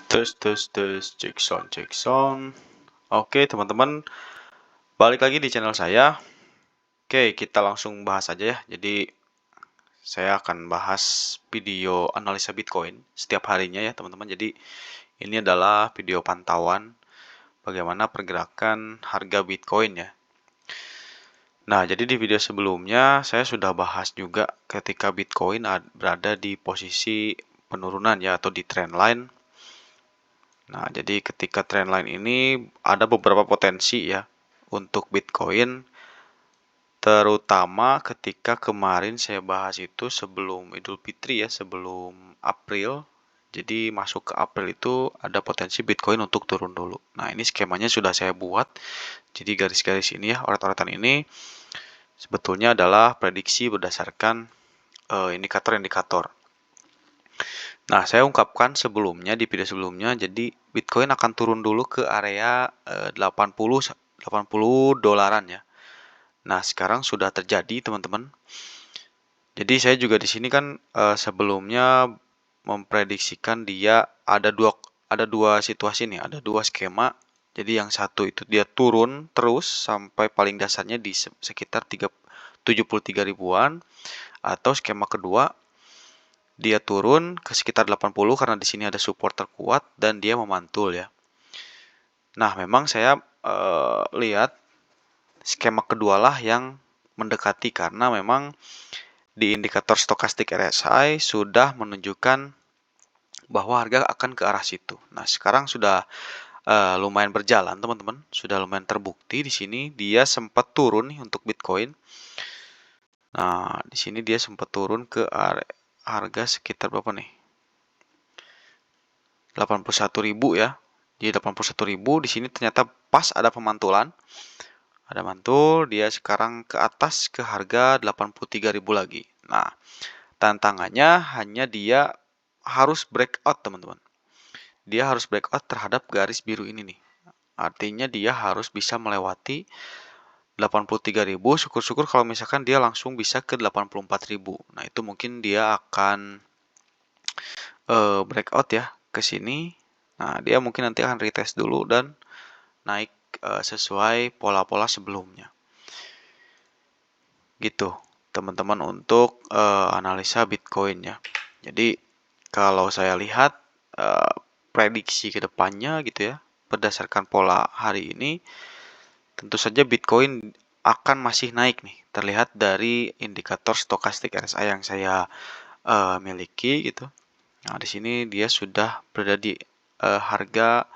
Tes, cek sound. Oke, teman-teman, balik lagi di channel saya. Oke, kita langsung bahas aja ya. Jadi, saya akan bahas video analisa Bitcoin setiap harinya ya, teman-teman. Jadi, ini adalah video pantauan bagaimana pergerakan harga Bitcoin ya. Nah, jadi di video sebelumnya saya sudah bahas juga ketika Bitcoin berada di posisi penurunan ya, atau di trendline. Nah, jadi ketika trendline ini ada beberapa potensi ya untuk Bitcoin, terutama ketika kemarin saya bahas itu sebelum Idul Fitri ya, sebelum April. Jadi masuk ke April itu ada potensi Bitcoin untuk turun dulu. Nah, ini skemanya sudah saya buat. Jadi garis-garis ini ya, oret-oretan ini sebetulnya adalah prediksi berdasarkan indikator-indikator. Nah, saya ungkapkan sebelumnya di video sebelumnya, jadi Bitcoin akan turun dulu ke area 80 dolaran ya. Nah, sekarang sudah terjadi, teman-teman. Jadi saya juga di sini kan sebelumnya memprediksikan dia ada dua situasi nih, ada dua skema. Jadi yang satu itu dia turun terus sampai paling dasarnya di sekitar 73 ribuan, atau skema kedua dia turun ke sekitar 80 karena di sini ada support terkuat dan dia memantul ya. Nah, memang saya lihat skema kedua lah yang mendekati karena memang di indikator stokastik RSI sudah menunjukkan bahwa harga akan ke arah situ. Nah, sekarang sudah lumayan berjalan, teman-teman. Sudah lumayan terbukti di sini dia sempat turun nih untuk Bitcoin. Nah, di sini dia sempat turun ke harga sekitar berapa nih? 81.000 ya. Di 81.000 di sini ternyata pas ada pemantulan. Ada mantul, dia sekarang ke atas ke harga 83.000 lagi. Nah, tantangannya hanya dia harus breakout, teman-teman. Dia harus breakout terhadap garis biru ini nih. Artinya dia harus bisa melewati 83.000. Syukur-syukur kalau misalkan dia langsung bisa ke 84.000. Nah, itu mungkin dia akan breakout ya ke sini. Nah, dia mungkin nanti akan retest dulu dan naik sesuai pola-pola sebelumnya. Gitu, teman-teman, untuk analisa Bitcoin ya. Jadi, kalau saya lihat prediksi ke depannya gitu ya, berdasarkan pola hari ini, tentu saja Bitcoin akan masih naik nih. Terlihat dari indikator stokastik RSI yang saya miliki gitu. Nah, di sini dia sudah berada di harga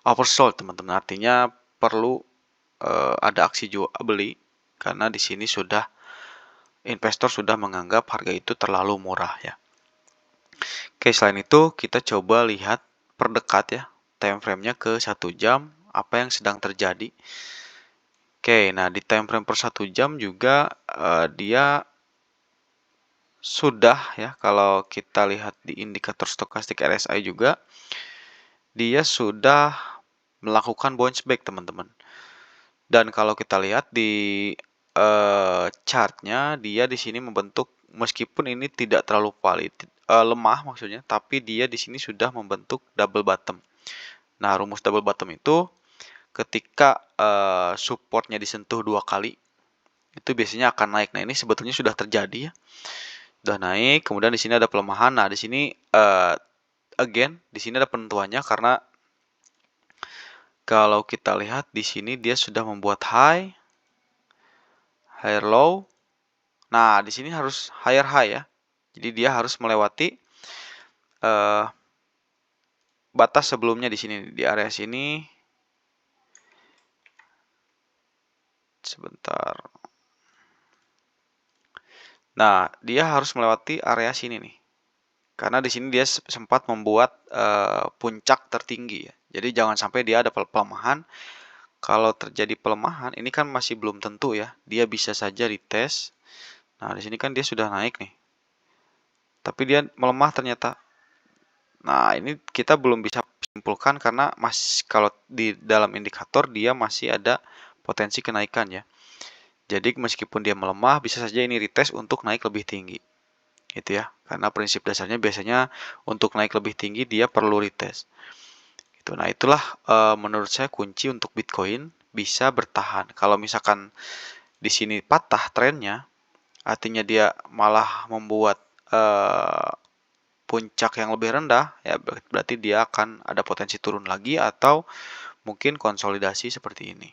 oversold, teman-teman. Artinya perlu ada aksi jual beli karena di sini sudah investor sudah menganggap harga itu terlalu murah ya. Oke, selain itu kita coba lihat perdekat ya, time frame-nya ke 1 jam, apa yang sedang terjadi. Oke, nah di time frame per 1 jam juga dia sudah ya, kalau kita lihat di indikator stokastik RSI juga dia sudah melakukan bounce back, teman-teman. Dan kalau kita lihat di chartnya, dia di sini membentuk, meskipun ini tidak terlalu valid, lemah maksudnya, tapi dia di sini sudah membentuk double bottom. Nah, rumus double bottom itu ketika supportnya disentuh 2 kali, itu biasanya akan naik. Nah, ini sebetulnya sudah terjadi ya. Sudah naik, kemudian di sini ada pelemahan. Nah, di sini again, di sini ada penentuannya karena kalau kita lihat di sini dia sudah membuat higher low. Nah, di sini harus higher high ya. Jadi dia harus melewati batas sebelumnya di sini, di area sini. Sebentar. Nah, dia harus melewati area sini nih. Karena di sini dia sempat membuat puncak tertinggi ya. Jadi jangan sampai dia ada pelemahan. Kalau terjadi pelemahan, ini kan masih belum tentu ya. Dia bisa saja retest. Nah, di sini kan dia sudah naik nih. Tapi dia melemah ternyata. Nah, ini kita belum bisa simpulkan karena kalau di dalam indikator dia masih ada potensi kenaikan ya. Jadi meskipun dia melemah, bisa saja ini retest untuk naik lebih tinggi. gitu ya. Karena prinsip dasarnya biasanya untuk naik lebih tinggi dia perlu retest. Gitu. Nah, itulah menurut saya kunci untuk Bitcoin bisa bertahan. Kalau misalkan di sini patah trennya, artinya dia malah membuat puncak yang lebih rendah, ya berarti dia akan ada potensi turun lagi atau mungkin konsolidasi seperti ini,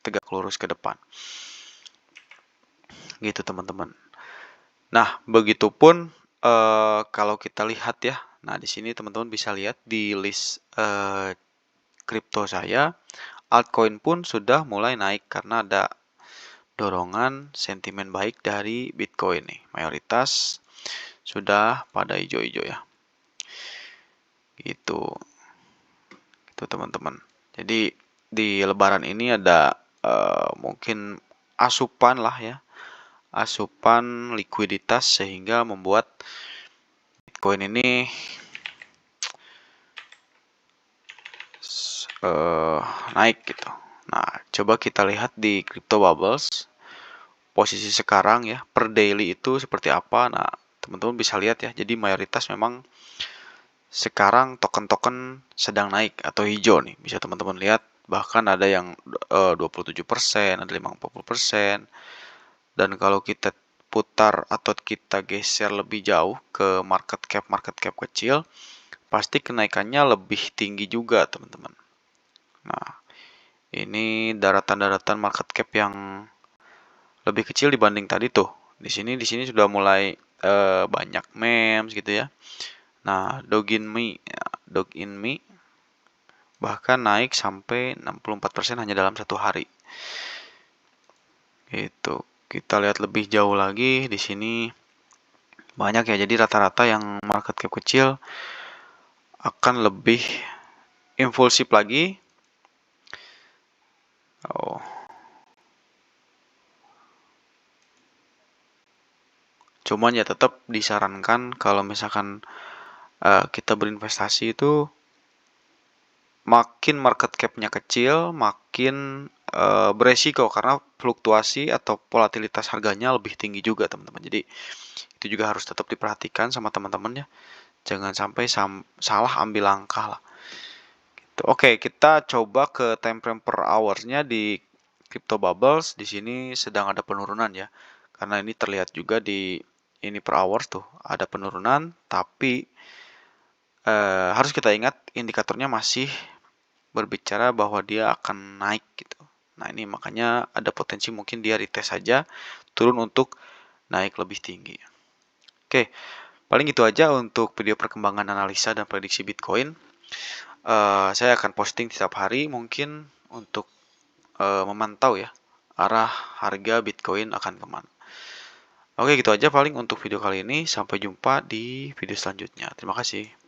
tegak lurus ke depan. Gitu teman-teman. Nah, begitupun kalau kita lihat ya. Nah, di sini teman-teman bisa lihat di list kripto saya, altcoin pun sudah mulai naik karena ada dorongan sentimen baik dari Bitcoin nih. Mayoritas sudah pada hijau-hijau ya. Gitu. Itu teman-teman. Jadi di lebaran ini ada mungkin asupan lah ya. Asupan likuiditas sehingga membuat Bitcoin ini naik gitu. Nah, coba kita lihat di Crypto Bubbles posisi sekarang ya per daily itu seperti apa. Nah, teman-teman bisa lihat ya. Jadi mayoritas memang sekarang token-token sedang naik atau hijau nih. Bisa teman-teman lihat bahkan ada yang 27%, ada 50%. Dan kalau kita putar atau kita geser lebih jauh ke market cap kecil, pasti kenaikannya lebih tinggi juga, teman-teman. Nah, ini daratan-daratan market cap yang lebih kecil dibanding tadi tuh. Di sini sudah mulai banyak memes gitu ya. Nah, Doginme bahkan naik sampai 64% hanya dalam satu hari. Gitu. Kita lihat lebih jauh lagi di sini banyak ya. Jadi rata-rata yang market cap kecil akan lebih impulsif lagi. Oh. Cuman ya tetap disarankan kalau misalkan kita berinvestasi itu makin market cap-nya kecil, makin beresiko karena fluktuasi atau volatilitas harganya lebih tinggi juga, teman-teman. Jadi itu juga harus tetap diperhatikan sama teman-teman ya. Jangan sampai salah ambil langkah lah. Gitu. Oke, kita coba ke time frame per hours-nya di Crypto Bubbles. Di sini sedang ada penurunan ya. Karena ini terlihat juga di ini per hours tuh ada penurunan, tapi harus kita ingat indikatornya masih berbicara bahwa dia akan naik gitu. Nah, ini makanya ada potensi mungkin dia retest saja turun untuk naik lebih tinggi. Oke, paling itu aja untuk video perkembangan analisa dan prediksi Bitcoin. Saya akan posting setiap hari mungkin untuk memantau ya arah harga Bitcoin akan kemana. Oke, gitu aja paling untuk video kali ini. Sampai jumpa di video selanjutnya. Terima kasih.